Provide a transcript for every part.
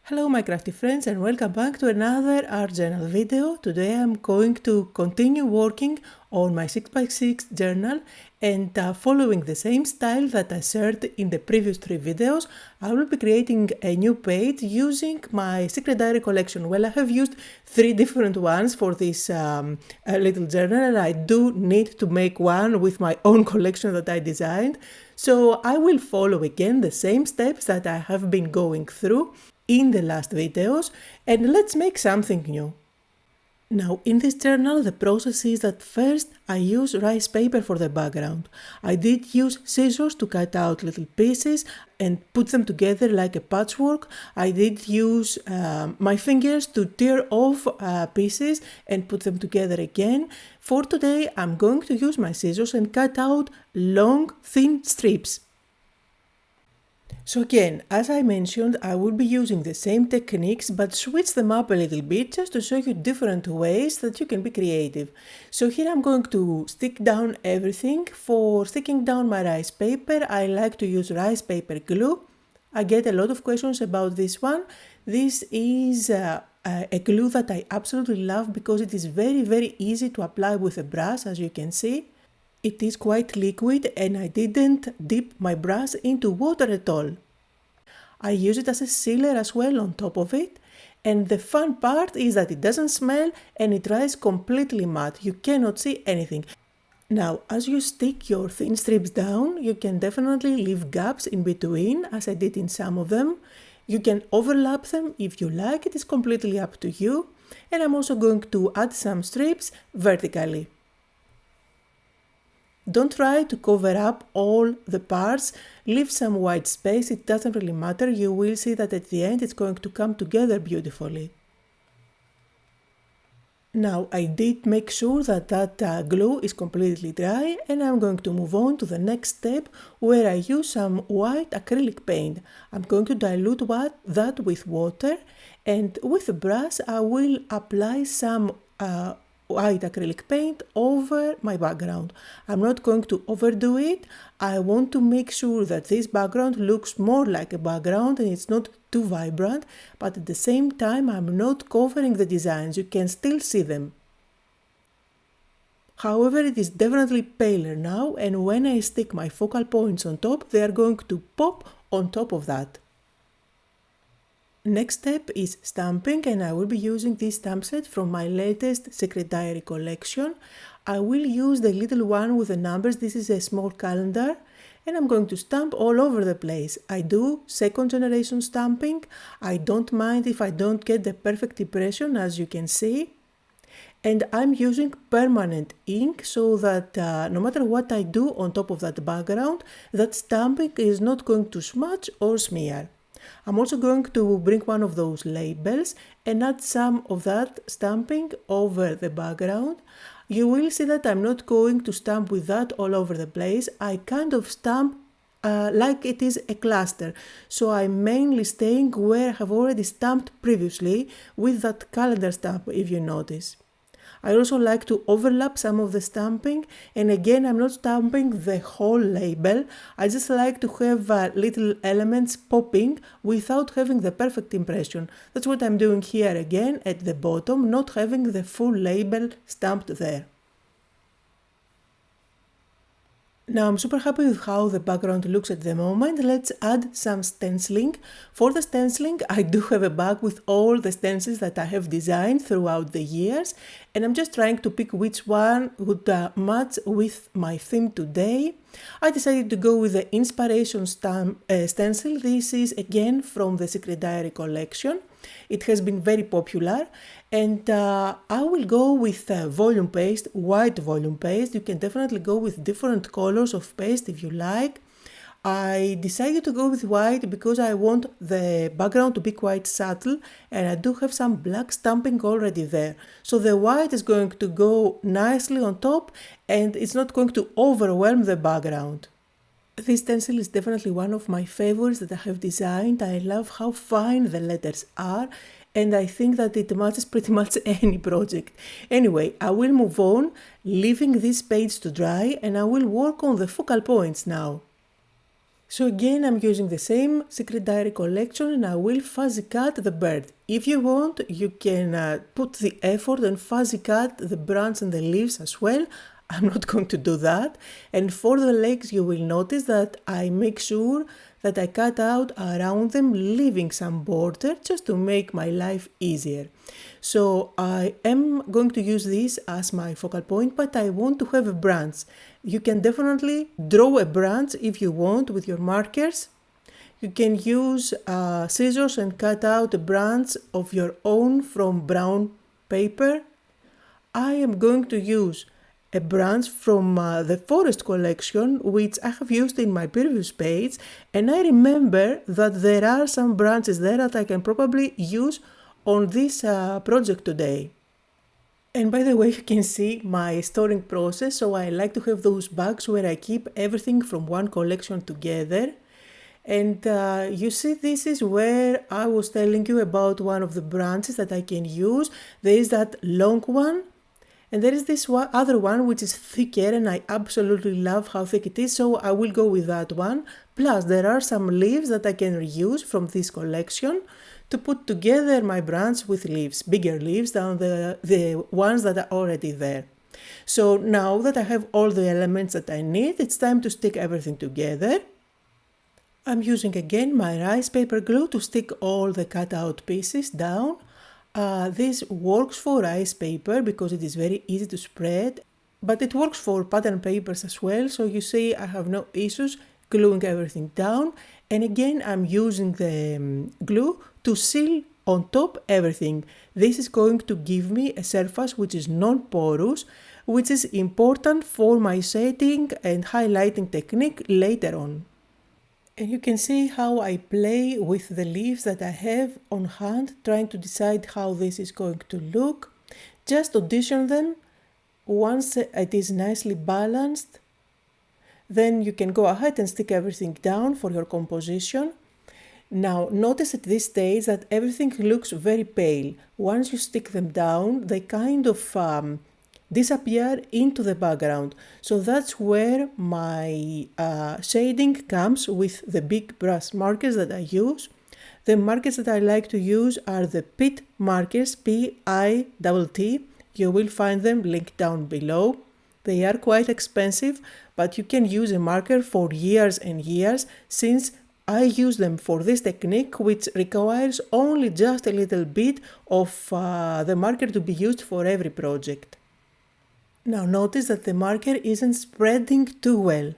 Hello my crafty friends and welcome back to another art journal video. Today I'm going to continue working on my 6x6 journal and following the same style that I shared in the previous 3 videos, I will be creating a new page using my secret diary collection. Well, I have used 3 different ones for this little journal and I do need to make one with my own collection that I designed. So I will follow again the same steps that I have been going through in the last videos, and let's make something new. Now in this journal the process is that first I use rice paper for the background. I did use scissors to cut out little pieces and put them together like a patchwork. I did use my fingers to tear off pieces and put them together again. For today I'm going to use my scissors and cut out long thin strips. So again, as I mentioned, I will be using the same techniques but switch them up a little bit just to show you different ways that you can be creative. So here I'm going to stick down everything. For sticking down my rice paper, I like to use rice paper glue. I get a lot of questions about this one. This is a glue that I absolutely love because it is very easy to apply with a brush, as you can see. It is quite liquid and I didn't dip my brush into water at all. I use it as a sealer as well on top of it, and the fun part is that it doesn't smell and it dries completely matte. You cannot see anything. Now, as you stick your thin strips down, you can definitely leave gaps in between, as I did in some of them. You can overlap them if you like, it is completely up to you. And I'm also going to add some strips vertically. Don't try to cover up all the parts, leave some white space, it doesn't really matter, you will see that at the end it's going to come together beautifully. Now I did make sure that glue is completely dry and I'm going to move on to the next step where I use some white acrylic paint. I'm going to dilute that with water and with a brush I will apply some white acrylic paint over my background. I'm not going to overdo it. I want to make sure that this background looks more like a background and it's not too vibrant, but at the same time I'm not covering the designs, you can still see them. However, it is definitely paler now and when I stick my focal points on top, they are going to pop on top of that. Next step is stamping and I will be using this stamp set from my latest secret diary collection. I will use the little one with the numbers, this is a small calendar and I'm going to stamp all over the place. I do second generation stamping, I don't mind if I don't get the perfect impression as you can see. And I'm using permanent ink so that no matter what I do on top of that background, that stamping is not going to smudge or smear. I'm also going to bring one of those labels and add some of that stamping over the background. You will see that I'm not going to stamp with that all over the place. I kind of stamp like it is a cluster. So I'm mainly staying where I have already stamped previously with that calendar stamp, if you notice. I also like to overlap some of the stamping and again I'm not stamping the whole label, I just like to have little elements popping without having the perfect impression. That's what I'm doing here again at the bottom, not having the full label stamped there. Now I'm super happy with how the background looks at the moment. Let's add some stenciling. For the stenciling I do have a bag with all the stencils that I have designed throughout the years and I'm just trying to pick which one would match with my theme today. I decided to go with the Inspiration stencil. This is again from the Secret Diary collection. It has been very popular and I will go with volume paste, white volume paste. You can definitely go with different colors of paste if you like. I decided to go with white because I want the background to be quite subtle and I do have some black stamping already there. So the white is going to go nicely on top and it's not going to overwhelm the background. This stencil is definitely one of my favorites that I have designed. I love how fine the letters are and I think that it matches pretty much any project. Anyway, I will move on, leaving this page to dry and I will work on the focal points now. So again, I'm using the same Secret Diary collection and I will fuzzy cut the bird. If you want, you can put the effort and fuzzy cut the branch and the leaves as well. I'm not going to do that. And for the legs, you will notice that I make sure that I cut out around them, leaving some border just to make my life easier. So I am going to use this as my focal point, but I want to have a branch. You can definitely draw a branch if you want with your markers. You can use scissors and cut out a branch of your own from brown paper. I am going to use a branch from the forest collection, which I have used in my previous page, and I remember that there are some branches there that I can probably use on this project today. And by the way, you can see my storing process, so I like to have those bags where I keep everything from one collection together. And you see, this is where I was telling you about one of the branches that I can use. There is that long one, and there is this other one which is thicker, and I absolutely love how thick it is, so I will go with that one. Plus, there are some leaves that I can reuse from this collection to put together my branch with leaves, bigger leaves than the ones that are already there. So now that I have all the elements that I need, it's time to stick everything together. I'm using again my rice paper glue to stick all the cut out pieces down. This works for rice paper because it is very easy to spread, but it works for pattern papers as well, so you see I have no issues gluing everything down. And again, I'm using the glue to seal on top everything. This is going to give me a surface which is non-porous, which is important for my shading and highlighting technique later on. And you can see how I play with the leaves that I have on hand, trying to decide how this is going to look. Just audition them. Once it is nicely balanced, then you can go ahead and stick everything down for your composition. Now, notice at this stage that everything looks very pale. Once you stick them down, they kind of disappear into the background. So that's where my shading comes with the big brush markers that I use. The markers that I like to use are the Pitt markers, P-I-T-T. You will find them linked down below. They are quite expensive, but you can use a marker for years and years, since I use them for this technique, which requires only just a little bit of the marker to be used for every project. Now notice that the marker isn't spreading too well.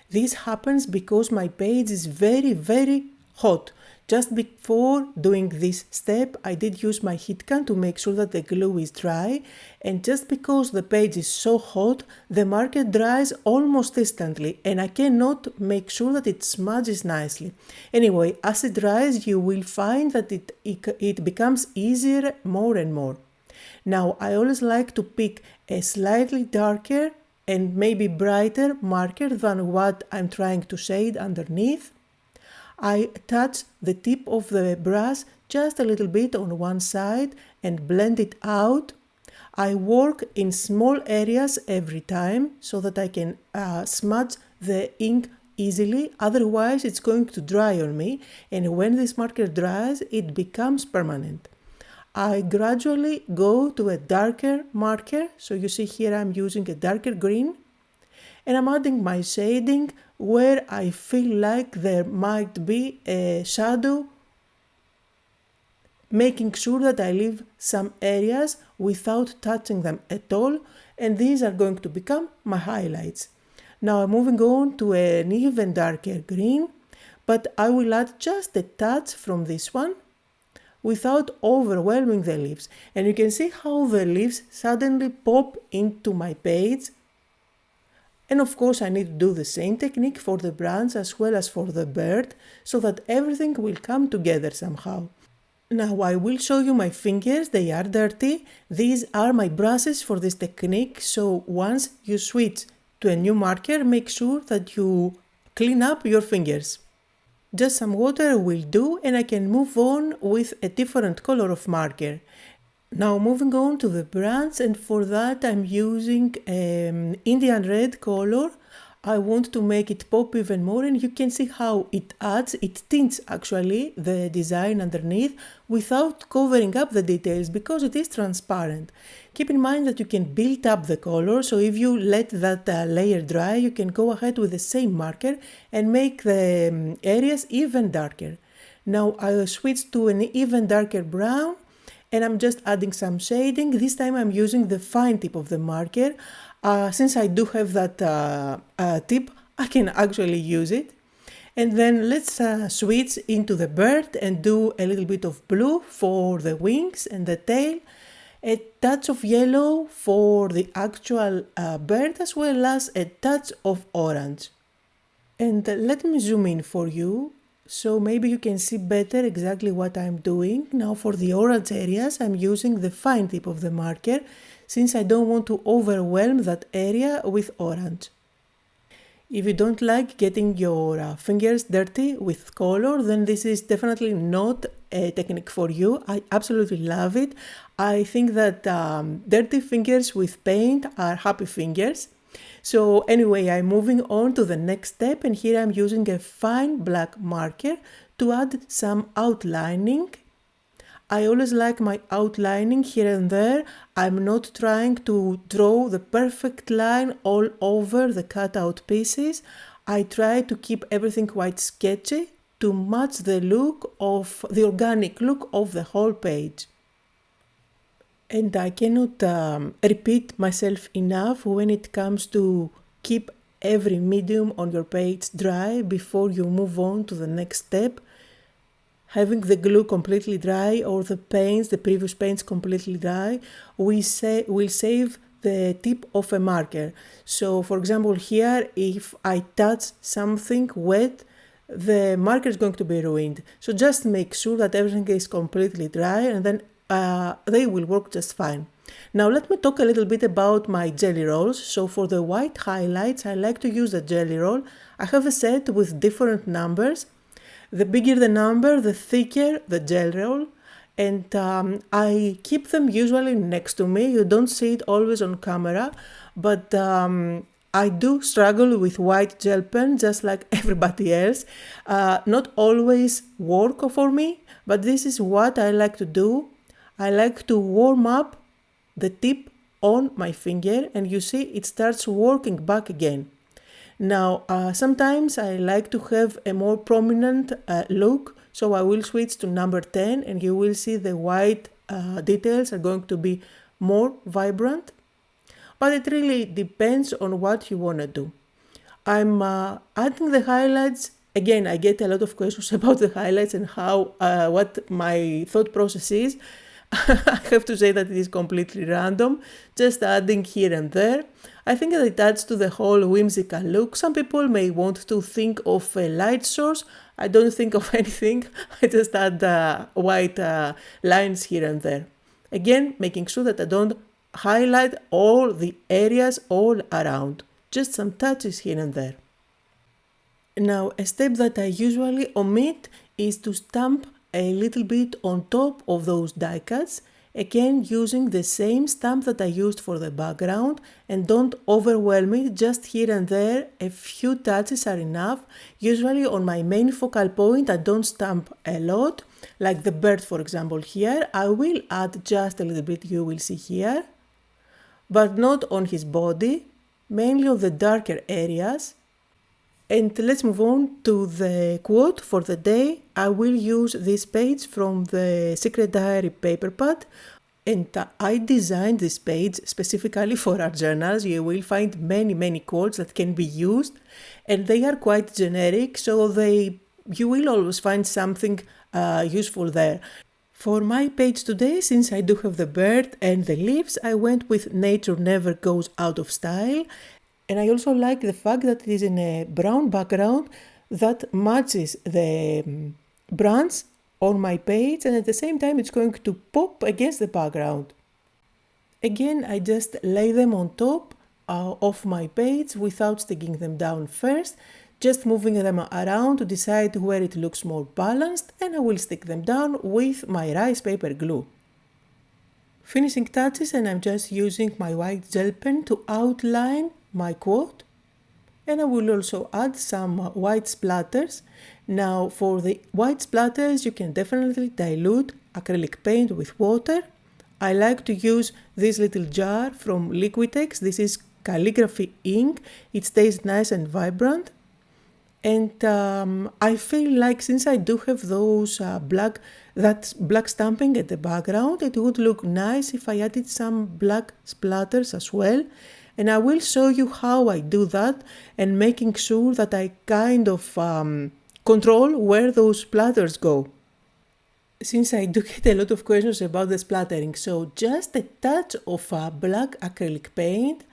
This happens because my page is very hot. Just before doing this step, I did use my heat gun to make sure that the glue is dry, and just because the page is so hot, the marker dries almost instantly and I cannot make sure that it smudges nicely. Anyway, as it dries, you will find that it becomes easier more and more. Now, I always like to pick a slightly darker and maybe brighter marker than what I'm trying to shade underneath. I touch the tip of the brush just a little bit on one side and blend it out. I work in small areas every time so that I can smudge the ink easily, otherwise it's going to dry on me, and when this marker dries, it becomes permanent. I gradually go to a darker marker, so you see here I'm using a darker green, and I'm adding my shading where I feel like there might be a shadow, making sure that I leave some areas without touching them at all, and these are going to become my highlights. Now I'm moving on to an even darker green, but I will add just a touch from this one without overwhelming the leaves. And you can see how the leaves suddenly pop into my page. And of course I need to do the same technique for the branch as well as for the bird, so that everything will come together somehow. Now I will show you my fingers, they are dirty. These are my brushes for this technique, so once you switch to a new marker, make sure that you clean up your fingers. Just some water will do, and I can move on with a different color of marker. Now moving on to the branch, and for that I'm using Indian red color. I want to make it pop even more, and you can see how it tints actually the design underneath without covering up the details because it is transparent. Keep in mind that you can build up the color, so if you let that layer dry, you can go ahead with the same marker and make the areas even darker. Now I'll switch to an even darker brown, and I'm just adding some shading. This time I'm using the fine tip of the marker. Since I do have that tip, I can actually use it. And then let's switch into the bird and do a little bit of blue for the wings and the tail, a touch of yellow for the actual bird, as well as a touch of orange. And let me zoom in for you, so maybe you can see better exactly what I'm doing. Now for the orange areas, I'm using the fine tip of the marker, since I don't want to overwhelm that area with orange. If you don't like getting your fingers dirty with color, then this is definitely not a technique for you. I absolutely love it. I think that dirty fingers with paint are happy fingers. So anyway, I'm moving on to the next step, and here I'm using a fine black marker to add some outlining. I always like my outlining here and there. I'm not trying to draw the perfect line all over the cutout pieces. I try to keep everything quite sketchy to match the look of the organic look of the whole page. And I cannot repeat myself enough when it comes to keep every medium on your page dry before you move on to the next step. Having the glue completely dry or the paints, the previous paints completely dry, will save the tip of a marker. So for example here, if I touch something wet, the marker is going to be ruined. So just make sure that everything is completely dry, and then they will work just fine. Now let me talk a little bit about my jelly rolls. So for the white highlights, I like to use the jelly roll. I have a set with different numbers. The bigger the number, the thicker the gel roll, and I keep them usually next to me. You don't see it always on camera, but I do struggle with white gel pen just like everybody else. Not always work for me, but this is what I like to do. I like to warm up the tip on my finger, and you see it starts working back again. Now, sometimes I like to have a more prominent look, so I will switch to number 10, and you will see the white details are going to be more vibrant. But it really depends on what you want to do. I'm adding the highlights. Again, I get a lot of questions about the highlights and how, what my thought process is. I have to say that it is completely random, just adding here and there. I think that it adds to the whole whimsical look. Some people may want to think of a light source. I don't think of anything. I just add white lines here and there. Again, making sure that I don't highlight all the areas all around. Just some touches here and there. Now, a step that I usually omit is to stamp a little bit on top of those die cuts, again using the same stamp that I used for the background, and don't overwhelm it, just here and there, a few touches are enough. Usually on my main focal point I don't stamp a lot, like the bird for example here. I will add just a little bit, you will see here, but not on his body, mainly on the darker areas. And let's move on to the quote for the day. I will use this page from the Secret Diary paper pad, and I designed this page specifically for our journals. You will find many quotes that can be used, and they are quite generic, so you will always find something useful there. For my page today, since I do have the bird and the leaves, I went with Nature Never Goes Out of Style. And I also like the fact that it is in a brown background that matches the branch on my page, and at the same time it's going to pop against the background. Again, I just lay them on top of my page without sticking them down first, just moving them around to decide where it looks more balanced, and I will stick them down with my rice paper glue. Finishing touches, and I'm just using my white gel pen to outline my quote, and I will also add some white splatters. Now for the white splatters you can definitely dilute acrylic paint with water. I like to use this little jar from Liquitex. This is calligraphy ink. It stays nice and vibrant. And I feel like since I do have those black stamping at the background, it would look nice if I added some black splatters as well. And I will show you how I do that and making sure that I kind of control where those splatters go. Since I do get a lot of questions about the splattering, so just a touch of black acrylic paint.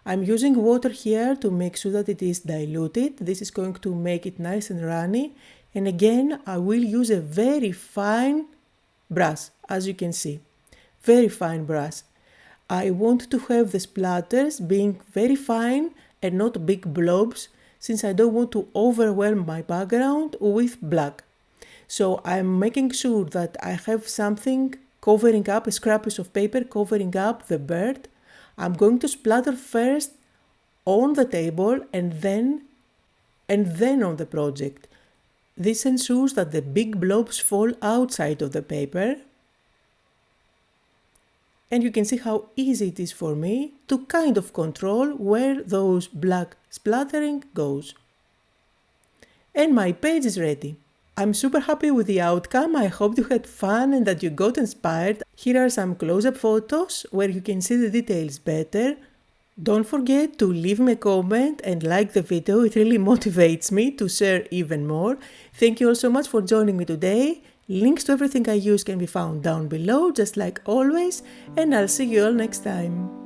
I'm using water here to make sure that it is diluted. This is going to make it nice and runny. And again, I will use a very fine brush, as you can see. Very fine brush. I want to have the splatters being very fine and not big blobs, since I don't want to overwhelm my background with black. So I'm making sure that I have something covering up, a scrap piece of paper covering up the bird. I'm going to splatter first on the table and then on the project. This ensures that the big blobs fall outside of the paper. And you can see how easy it is for me to kind of control where those black splattering goes. And my page is ready. I'm super happy with the outcome. I hope you had fun and that you got inspired. Here are some close-up photos where you can see the details better. Don't forget to leave me a comment and like the video. It really motivates me to share even more. Thank you all so much for joining me today. Links to everything I use can be found down below, just like always, and I'll see you all next time.